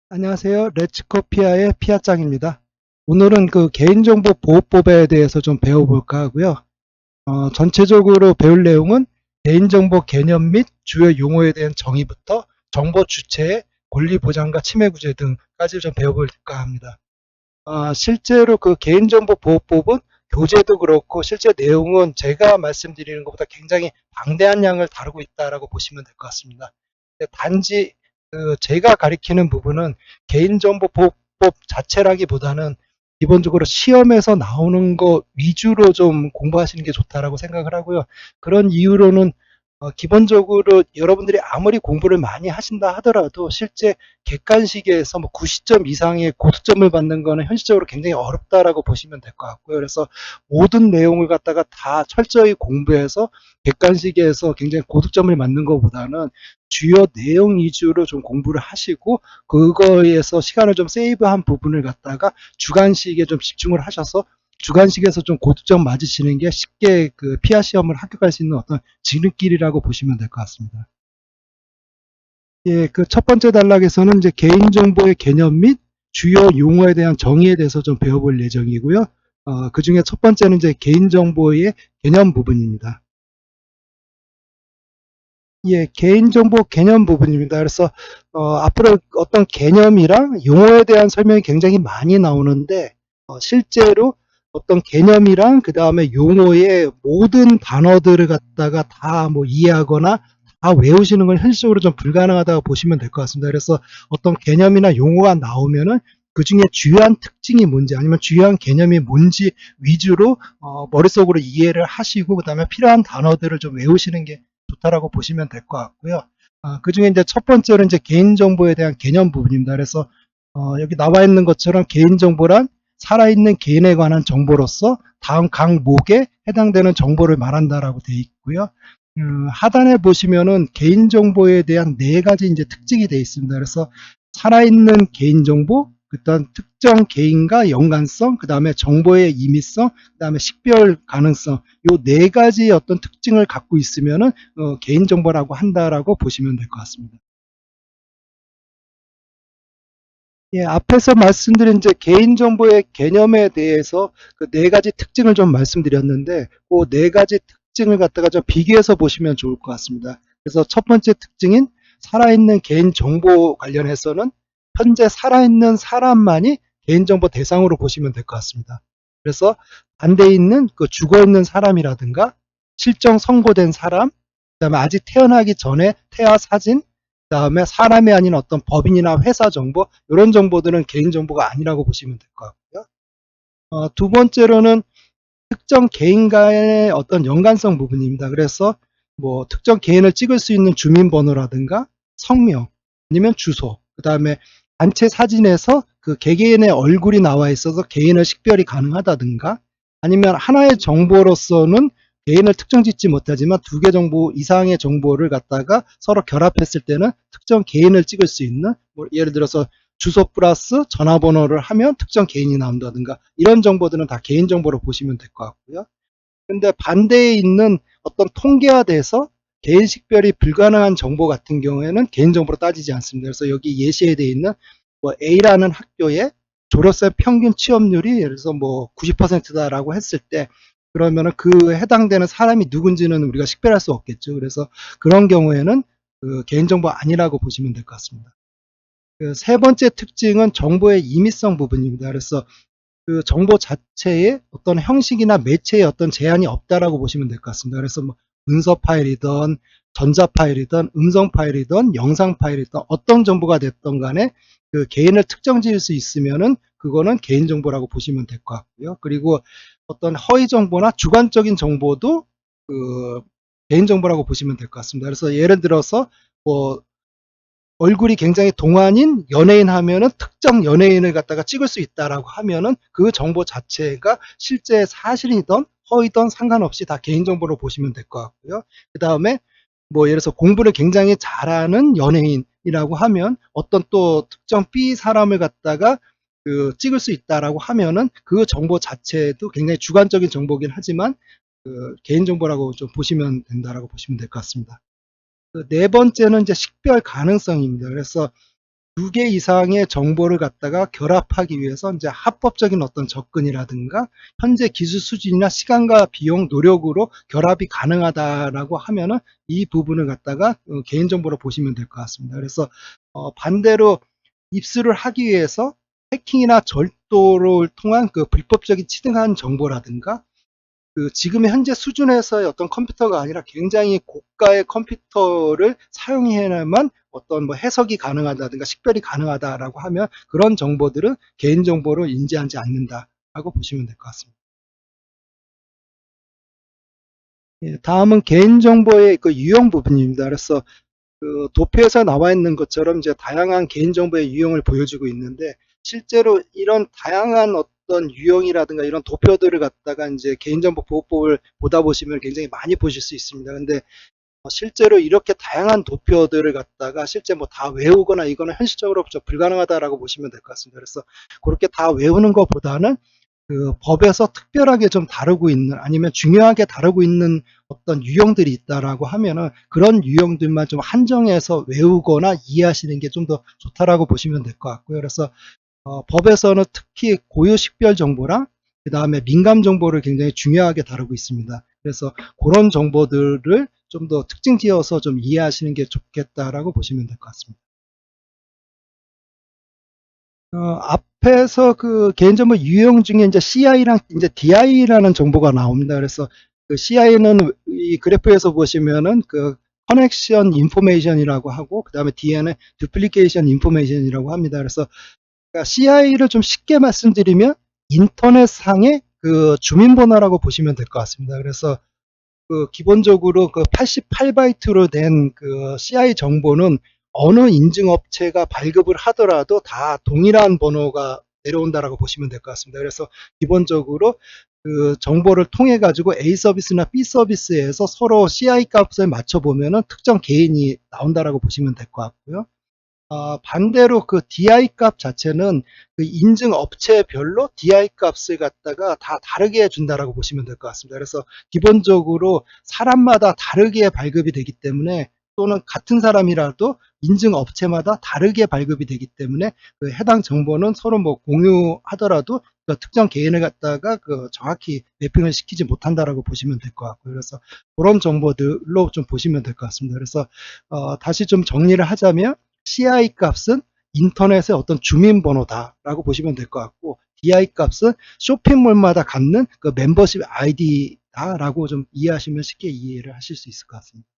안녕하세요. 레츠코피아의 피아짱입니다. 오늘은 그 개인정보 보호법에 대해서 좀 배워볼까 하고요. 전체적으로 배울 내용은 개인정보 개념 및 주요 용어에 대한 정의부터 정보 주체의 권리 보장과 침해 구제 등까지 좀 배워볼까 합니다. 실제로 그 개인정보 보호법은 교재도 그렇고 실제 내용은 제가 말씀드리는 것보다 굉장히 방대한 양을 다루고 있다라고 보시면 될 것 같습니다. 단지 제가 가리키는 부분은 개인정보보호법 자체라기보다는 기본적으로 시험에서 나오는 거 위주로 좀 공부하시는 게 좋다라고 생각을 하고요. 그런 이유로는 기본적으로 여러분들이 아무리 공부를 많이 하신다 하더라도 실제 객관식에서 뭐 90점 이상의 고득점을 받는 거는 현실적으로 굉장히 어렵다라고 보시면 될 것 같고요. 그래서 모든 내용을 갖다가 다 철저히 공부해서 객관식에서 굉장히 고득점을 맞는 것보다는 주요 내용 위주로 좀 공부를 하시고 그거에서 시간을 좀 세이브한 부분을 갖다가 주관식에 좀 집중을 하셔서 주관식에서 좀 고득점 맞으시는 게 쉽게 그 피아 시험을 합격할 수 있는 어떤 지름길이라고 보시면 될 것 같습니다. 예, 그 첫 번째 단락에서는 이제 개인정보의 개념 및 주요 용어에 대한 정의에 대해서 좀 배워볼 예정이고요. 그 중에 첫 번째는 이제 개인정보의 개념 부분입니다. 예, 개인정보 개념 부분입니다. 그래서 앞으로 어떤 개념이랑 용어에 대한 설명이 굉장히 많이 나오는데 실제로 어떤 개념이랑 그 다음에 용어의 모든 단어들을 갖다가 다 뭐 이해하거나 다 외우시는 건 현실적으로 좀 불가능하다고 보시면 될 것 같습니다. 그래서 어떤 개념이나 용어가 나오면은 그 중에 주요한 특징이 뭔지 아니면 주요한 개념이 뭔지 위주로 머릿속으로 이해를 하시고 그 다음에 필요한 단어들을 좀 외우시는 게 좋다라고 보시면 될 것 같고요. 그 중에 이제 첫 번째로 이제 개인정보에 대한 개념 부분입니다. 그래서 여기 나와 있는 것처럼 개인정보란 살아있는 개인에 관한 정보로서 다음 각목에 해당되는 정보를 말한다라고 되어 있고요. 하단에 보시면은 개인정보에 대한 네 가지 이제 특징이 되어 있습니다. 그래서 살아있는 개인정보, 그다음 특정 개인과 연관성, 그 다음에 정보의 임의성, 그 다음에 식별 가능성, 요 네 가지 어떤 특징을 갖고 있으면은 개인정보라고 한다라고 보시면 될 것 같습니다. 예, 앞에서 말씀드린 이제 개인정보의 개념에 대해서 그 네 가지 특징을 좀 말씀드렸는데, 그 네 가지 특징을 갖다가 좀 비교해서 보시면 좋을 것 같습니다. 그래서 첫 번째 특징인 살아있는 개인정보 관련해서는 현재 살아있는 사람만이 개인정보 대상으로 보시면 될 것 같습니다. 그래서 반대에 있는 그 죽어있는 사람이라든가 실종 선고된 사람, 그다음에 아직 태어나기 전에 태아 사진, 그다음에 사람이 아닌 어떤 법인이나 회사 정보 이런 정보들은 개인 정보가 아니라고 보시면 될 것 같고요. 두 번째로는 특정 개인과의 어떤 연관성 부분입니다. 그래서 뭐 특정 개인을 찍을 수 있는 주민번호라든가 성명 아니면 주소, 그다음에 단체 사진에서 그 개개인의 얼굴이 나와 있어서 개인을 식별이 가능하다든가 아니면 하나의 정보로서는 개인을 특정 짓지 못하지만 두 개 정보 이상의 정보를 갖다가 서로 결합했을 때는 특정 개인을 찍을 수 있는 뭐 예를 들어서 주소 플러스 전화번호를 하면 특정 개인이 나온다든가 이런 정보들은 다 개인정보로 보시면 될 것 같고요. 근데 반대에 있는 어떤 통계화돼서 개인 식별이 불가능한 정보 같은 경우에는 개인정보로 따지지 않습니다. 그래서 여기 예시에 되어 있는 뭐 A라는 학교의 졸업생 평균 취업률이 예를 들어서 뭐 90%다라고 했을 때 그러면은 그 해당되는 사람이 누군지는 우리가 식별할 수 없겠죠. 그래서 그런 경우에는 그 개인정보 아니라고 보시면 될 것 같습니다. 그 세 번째 특징은 정보의 임의성 부분입니다. 그래서 그 정보 자체에 어떤 형식이나 매체에 어떤 제한이 없다라고 보시면 될 것 같습니다. 그래서 뭐 문서 파일이든 전자 파일이든 음성 파일이든 영상 파일이든 어떤 정보가 됐던 간에 그 개인을 특정 지을 수 있으면은 그거는 개인 정보라고 보시면 될 것 같고요. 그리고 어떤 허위 정보나 주관적인 정보도 그 개인 정보라고 보시면 될 것 같습니다. 그래서 예를 들어서 뭐 얼굴이 굉장히 동안인 연예인 하면은 특정 연예인을 갖다가 찍을 수 있다라고 하면은 그 정보 자체가 실제 사실이든 허위든 상관없이 다 개인정보로 보시면 될 것 같고요. 그 다음에 뭐 예를 들어서 공부를 굉장히 잘하는 연예인이라고 하면 어떤 또 특정 B 사람을 갖다가 그 찍을 수 있다라고 하면은 그 정보 자체도 굉장히 주관적인 정보긴 하지만 그 개인정보라고 좀 보시면 된다라고 보시면 될 것 같습니다. 그 네 번째는 이제 식별 가능성입니다. 그래서 두 개 이상의 정보를 갖다가 결합하기 위해서 이제 합법적인 어떤 접근이라든가 현재 기술 수준이나 시간과 비용, 노력으로 결합이 가능하다라고 하면은 이 부분을 갖다가 개인정보로 보시면 될 것 같습니다. 그래서 반대로 입수를 하기 위해서 해킹이나 절도를 통한 그 불법적인 치등한 정보라든가 지금의 현재 수준에서의 어떤 컴퓨터가 아니라 굉장히 고가의 컴퓨터를 사용해야만 어떤 뭐 해석이 가능하다든가 식별이 가능하다라고 하면 그런 정보들은 개인정보로 인지하지 않는다라고 보시면 될 것 같습니다. 예, 다음은 개인정보의 그 유형 부분입니다. 그래서 도표에서 나와 있는 것처럼 이제 다양한 개인정보의 유형을 보여주고 있는데 실제로 이런 다양한 어떤 유형이라든가 이런 도표들을 갖다가 이제 개인정보 보호법을 보다 보시면 굉장히 많이 보실 수 있습니다. 근데 실제로 이렇게 다양한 도표들을 갖다가 실제 뭐 다 외우거나 이거는 현실적으로 불가능하다라고 보시면 될 것 같습니다. 그래서 그렇게 다 외우는 것보다는 법에서 특별하게 좀 다루고 있는 아니면 중요하게 다루고 있는 어떤 유형들이 있다라고 하면은 그런 유형들만 좀 한정해서 외우거나 이해하시는 게 좀 더 좋다라고 보시면 될 것 같고요. 그래서 법에서는 특히 고유 식별 정보랑 그 다음에 민감 정보를 굉장히 중요하게 다루고 있습니다. 그래서 그런 정보들을 좀 더 특징 지어서 좀 이해하시는 게 좋겠다라고 보시면 될 것 같습니다. 앞에서 그 개인정보 유형 중에 이제 CI랑 이제 DI라는 정보가 나옵니다. 그래서 그 CI는 이 그래프에서 보시면은 그 커넥션 인포메이션이라고 하고 그 다음에 D는 두플리케이션 인포메이션이라고 합니다. 그래서 그러니까 CI를 좀 쉽게 말씀드리면 인터넷상의 그 주민번호라고 보시면 될 것 같습니다. 그래서 기본적으로 그 88바이트로 된 그 CI 정보는 어느 인증업체가 발급을 하더라도 다 동일한 번호가 내려온다라고 보시면 될 것 같습니다. 그래서 기본적으로 그 정보를 통해 가지고 A 서비스나 B 서비스에서 서로 CI 값을 맞춰 보면은 특정 개인이 나온다라고 보시면 될 것 같고요. 반대로 그 DI 값 자체는 그 인증 업체별로 DI 값을 갖다가 다 다르게 준다라고 보시면 될 것 같습니다. 그래서 기본적으로 사람마다 다르게 발급이 되기 때문에 또는 같은 사람이라도 인증 업체마다 다르게 발급이 되기 때문에 그 해당 정보는 서로 뭐 공유하더라도 그 특정 개인을 갖다가 그 정확히 매핑을 시키지 못한다라고 보시면 될 것 같고요. 그래서 그런 정보들로 좀 보시면 될 것 같습니다. 그래서 다시 좀 정리를 하자면 CI 값은 인터넷의 어떤 주민번호다라고 보시면 될 것 같고 DI 값은 쇼핑몰마다 갖는 그 멤버십 아이디다라고 좀 이해하시면 쉽게 이해를 하실 수 있을 것 같습니다.